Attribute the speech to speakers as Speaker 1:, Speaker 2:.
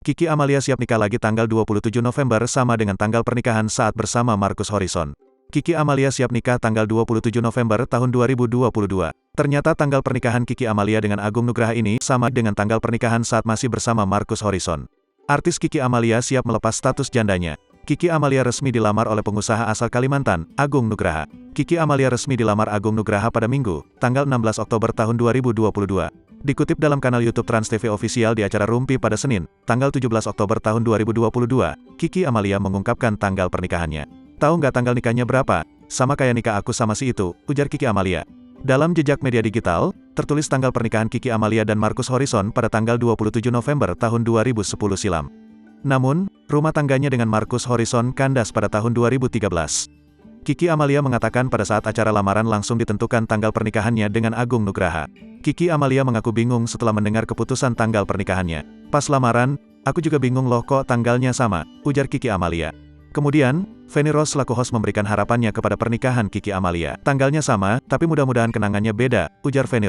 Speaker 1: Kiki Amalia siap nikah lagi tanggal 27 November sama dengan tanggal pernikahan saat bersama Marcus Horizon. Kiki Amalia siap nikah tanggal 27 November tahun 2022. Ternyata tanggal pernikahan Kiki Amalia dengan Agung Nugraha ini sama dengan tanggal pernikahan saat masih bersama Marcus Horizon. Artis Kiki Amalia siap melepas status jandanya. Kiki Amalia resmi dilamar oleh pengusaha asal Kalimantan, Agung Nugraha. Kiki Amalia resmi dilamar Agung Nugraha pada Minggu, tanggal 16 Oktober tahun 2022. Dikutip dalam kanal YouTube Trans TV Official di acara Rumpi pada Senin, tanggal 17 Oktober tahun 2022, Kiki Amalia mengungkapkan tanggal pernikahannya. Tahu nggak tanggal nikahnya berapa? Sama kayak nikah aku sama si itu, ujar Kiki Amalia. Dalam jejak media digital, tertulis tanggal pernikahan Kiki Amalia dan Marcus Horizon pada tanggal 27 November tahun 2010 silam. Namun, rumah tangganya dengan Marcus Horizon kandas pada tahun 2013. Kiki Amalia mengatakan pada saat acara lamaran langsung ditentukan tanggal pernikahannya dengan Agung Nugraha. Kiki Amalia mengaku bingung setelah mendengar keputusan tanggal pernikahannya. Pas lamaran, aku juga bingung loh kok tanggalnya sama, ujar Kiki Amalia. Kemudian, Feni Rose selaku host memberikan harapannya kepada pernikahan Kiki Amalia. Tanggalnya sama, tapi mudah-mudahan kenangannya beda, ujar Feni Rose.